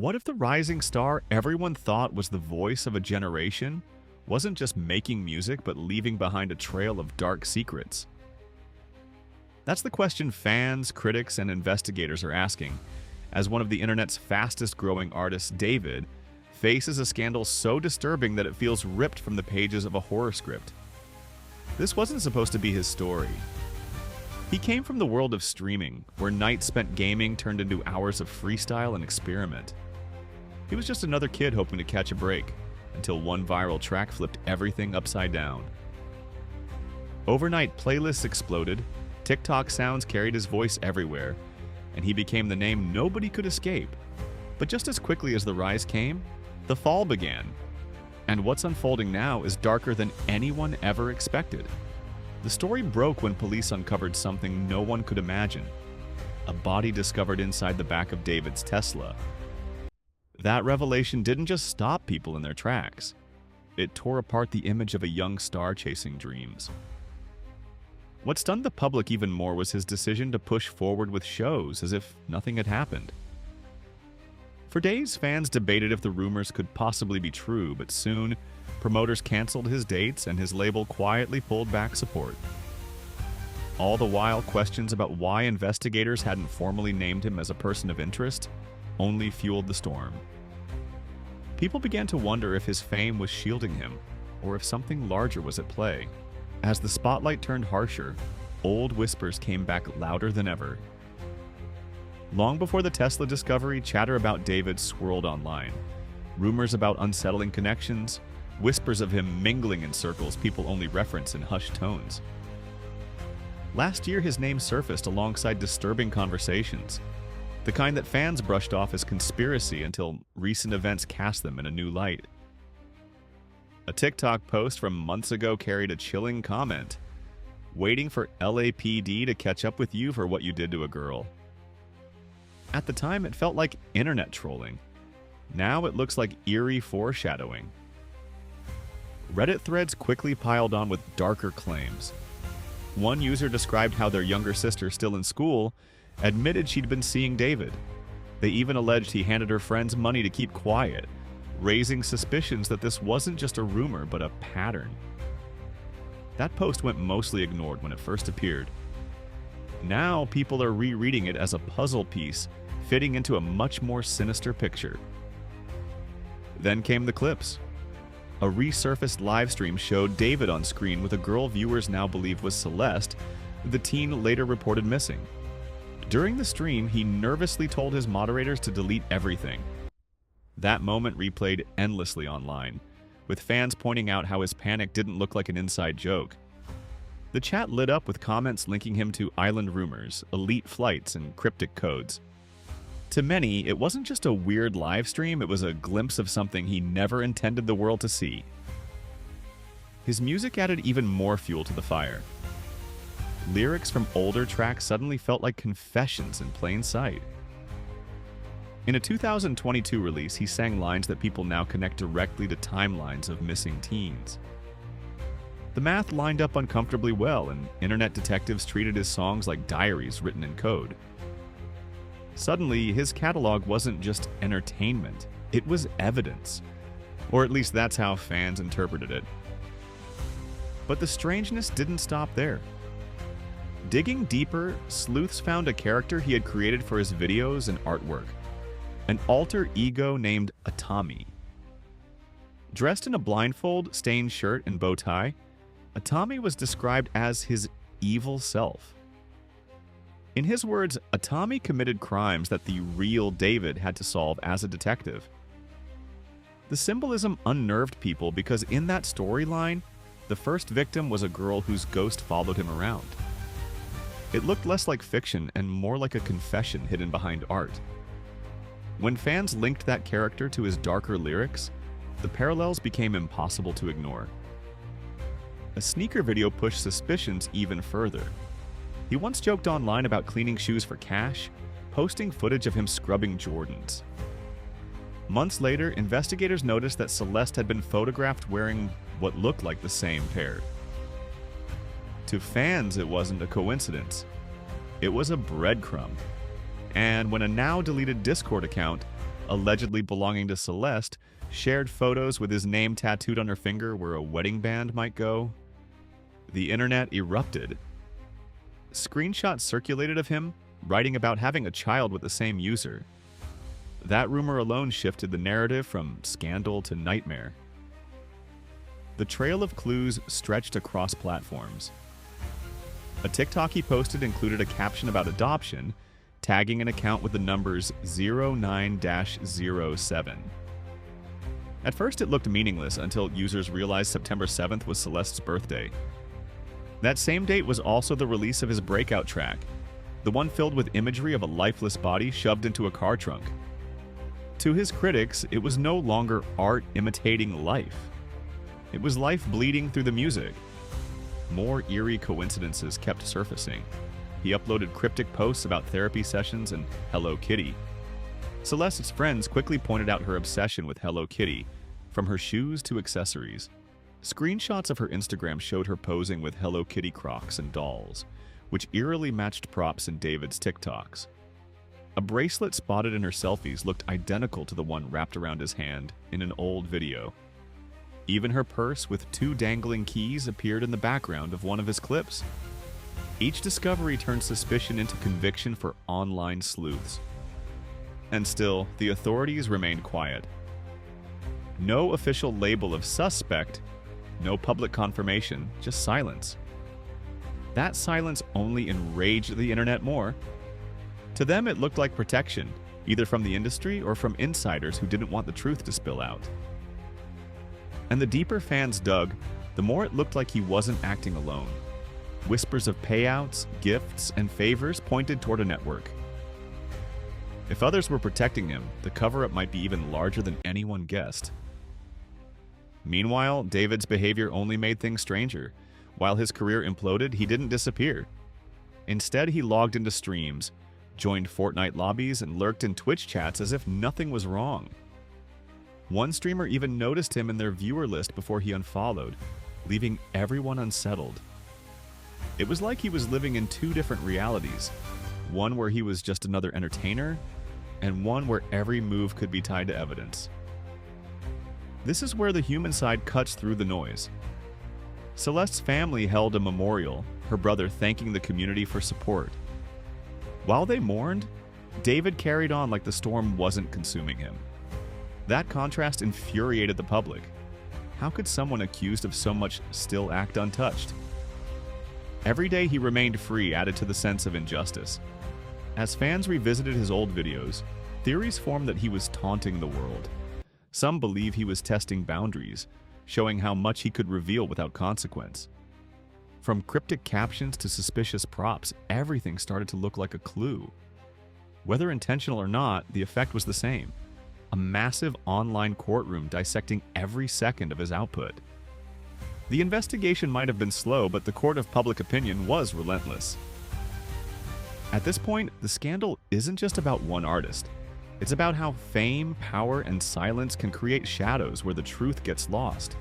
What if the rising star everyone thought was the voice of a generation wasn't just making music but leaving behind a trail of dark secrets? That's the question fans, critics, and investigators are asking, as one of the internet's fastest-growing artists, David, faces a scandal so disturbing that it feels ripped from the pages of a horror script. This wasn't supposed to be his story. He came from the world of streaming, where nights spent gaming turned into hours of freestyle and experiment. He was just another kid hoping to catch a break, until one viral track flipped everything upside down. Overnight, playlists exploded, TikTok sounds carried his voice everywhere, and he became the name nobody could escape. But just as quickly as the rise came, the fall began. And what's unfolding now is darker than anyone ever expected. The story broke when police uncovered something no one could imagine: a body discovered inside the back of David's Tesla. That revelation didn't just stop people in their tracks. It tore apart the image of a young star chasing dreams. What stunned the public even more was his decision to push forward with shows as if nothing had happened. For days, fans debated if the rumors could possibly be true, but soon, promoters canceled his dates and his label quietly pulled back support. All the while, questions about why investigators hadn't formally named him as a person of interest only fueled the storm. People began to wonder if his fame was shielding him, or if something larger was at play. As the spotlight turned harsher, old whispers came back louder than ever. Long before the Tesla discovery, chatter about David swirled online. Rumors about unsettling connections, whispers of him mingling in circles people only reference in hushed tones. Last year, his name surfaced alongside disturbing conversations, the kind that fans brushed off as conspiracy until recent events cast them in a new light. A TikTok post from months ago carried a chilling comment: "Waiting for LAPD to catch up with you for what you did to a girl." At the time, it felt like internet trolling. Now it looks like eerie foreshadowing. Reddit threads quickly piled on with darker claims. One user described how their younger sister, still in school, admitted she'd been seeing David. They even alleged he handed her friends money to keep quiet, raising suspicions that this wasn't just a rumor but a pattern. That post went mostly ignored when it first appeared. Now people are rereading it as a puzzle piece fitting into a much more sinister picture. Then came the clips. A resurfaced livestream showed David on screen with a girl viewers now believe was Celeste, who the teen later reported missing. During the stream, he nervously told his moderators to delete everything. That moment replayed endlessly online, with fans pointing out how his panic didn't look like an inside joke. The chat lit up with comments linking him to island rumors, elite flights, and cryptic codes. To many, it wasn't just a weird live stream, it was a glimpse of something he never intended the world to see. His music added even more fuel to the fire. Lyrics from older tracks suddenly felt like confessions in plain sight. In a 2022 release, he sang lines that people now connect directly to timelines of missing teens. The math lined up uncomfortably well, and internet detectives treated his songs like diaries written in code. Suddenly, his catalog wasn't just entertainment, it was evidence. Or at least that's how fans interpreted it. But the strangeness didn't stop there. Digging deeper, sleuths found a character he had created for his videos and artwork. An alter ego named Atami. Dressed in a blindfold, stained shirt, and bow tie, Atami was described as his evil self. In his words, Atami committed crimes that the real David had to solve as a detective. The symbolism unnerved people because in that storyline, the first victim was a girl whose ghost followed him around. It looked less like fiction and more like a confession hidden behind art. When fans linked that character to his darker lyrics, the parallels became impossible to ignore. A sneaker video pushed suspicions even further. He once joked online about cleaning shoes for cash, posting footage of him scrubbing Jordans. Months later, investigators noticed that Celeste had been photographed wearing what looked like the same pair. To fans, it wasn't a coincidence. It was a breadcrumb. And when a now-deleted Discord account allegedly belonging to Celeste, shared photos with his name tattooed on her finger where a wedding band might go. The internet erupted. Screenshots circulated of him writing about having a child with the same user. That rumor alone shifted the narrative from scandal to nightmare. The trail of clues stretched across platforms. A TikTok he posted included a caption about adoption, tagging an account with the numbers 09-07. At first it looked meaningless until users realized September 7th was Celeste's birthday. That same date was also the release of his breakout track, the one filled with imagery of a lifeless body shoved into a car trunk. To his critics, it was no longer art imitating life. It was life bleeding through the music. More eerie coincidences kept surfacing. He uploaded cryptic posts about therapy sessions and Hello Kitty. Celeste's friends quickly pointed out her obsession with Hello Kitty, from her shoes to accessories. Screenshots of her Instagram showed her posing with Hello Kitty Crocs and dolls, which eerily matched props in David's TikToks. A bracelet spotted in her selfies looked identical to the one wrapped around his hand in an old video. Even her purse with 2 dangling keys appeared in the background of one of his clips. Each discovery turned suspicion into conviction for online sleuths. And still, the authorities remained quiet. No official label of suspect, no public confirmation, just silence. That silence only enraged the internet more. To them, it looked like protection, either from the industry or from insiders who didn't want the truth to spill out. And the deeper fans dug, the more it looked like he wasn't acting alone. Whispers of payouts, gifts, and favors pointed toward a network. If others were protecting him, the cover-up might be even larger than anyone guessed. Meanwhile, David's behavior only made things stranger. While his career imploded, he didn't disappear. Instead, he logged into streams, joined Fortnite lobbies, and lurked in Twitch chats as if nothing was wrong. One streamer even noticed him in their viewer list before he unfollowed, leaving everyone unsettled. It was like he was living in 2 different realities, one where he was just another entertainer, and one where every move could be tied to evidence. This is where the human side cuts through the noise. Celeste's family held a memorial, her brother thanking the community for support. While they mourned, David carried on like the storm wasn't consuming him. That contrast infuriated the public. How could someone accused of so much still act untouched? Every day he remained free added to the sense of injustice. As fans revisited his old videos, theories formed that he was taunting the world. Some believe he was testing boundaries, showing how much he could reveal without consequence. From cryptic captions to suspicious props, everything started to look like a clue. Whether intentional or not, the effect was the same. A massive online courtroom dissecting every second of his output. The investigation might have been slow, but the court of public opinion was relentless. At this point, the scandal isn't just about one artist. It's about how fame, power, and silence can create shadows where the truth gets lost.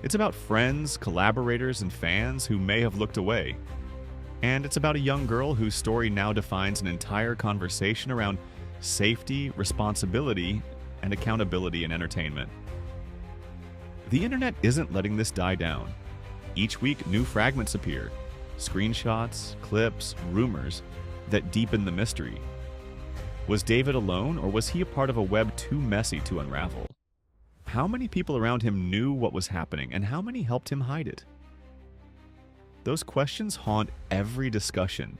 It's about friends, collaborators, and fans who may have looked away. And it's about a young girl whose story now defines an entire conversation around safety, responsibility, and accountability in entertainment. The internet isn't letting this die down. Each week, new fragments appear, screenshots, clips, rumors that deepen the mystery. Was David alone, or was he a part of a web too messy to unravel? How many people around him knew what was happening, and how many helped him hide it? Those questions haunt every discussion,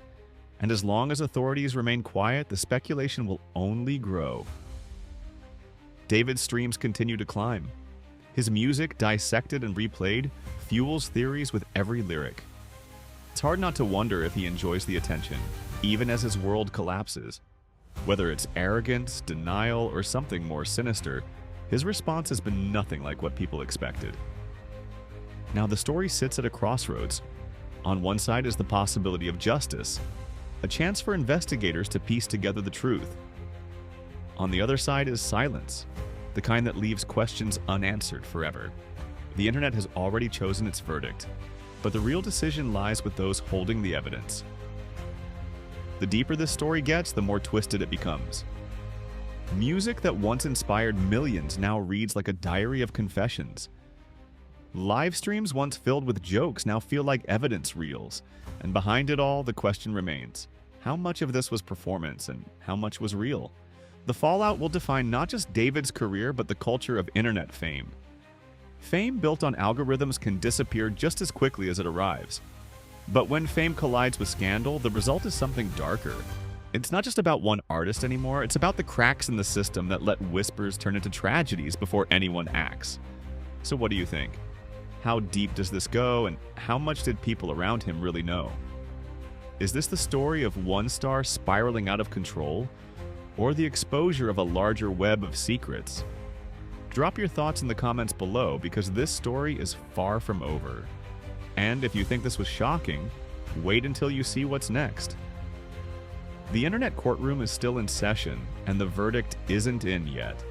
and as long as authorities remain quiet, the speculation will only grow. David's streams continue to climb. His music, dissected and replayed, fuels theories with every lyric. It's hard not to wonder if he enjoys the attention, even as his world collapses. Whether it's arrogance, denial, or something more sinister, his response has been nothing like what people expected. Now the story sits at a crossroads. On one side is the possibility of justice, a chance for investigators to piece together the truth. On the other side is silence, the kind that leaves questions unanswered forever. The internet has already chosen its verdict, but the real decision lies with those holding the evidence. The deeper this story gets, the more twisted it becomes. Music that once inspired millions now reads like a diary of confessions. Live streams once filled with jokes now feel like evidence reels. And behind it all, the question remains: how much of this was performance and how much was real? The fallout will define not just David's career, but the culture of internet fame. Fame built on algorithms can disappear just as quickly as it arrives. But when fame collides with scandal, the result is something darker. It's not just about one artist anymore, it's about the cracks in the system that let whispers turn into tragedies before anyone acts. So what do you think? How deep does this go, and how much did people around him really know? Is this the story of one star spiraling out of control, or the exposure of a larger web of secrets? Drop your thoughts in the comments below, because this story is far from over. And if you think this was shocking, wait until you see what's next. The internet courtroom is still in session, and the verdict isn't in yet.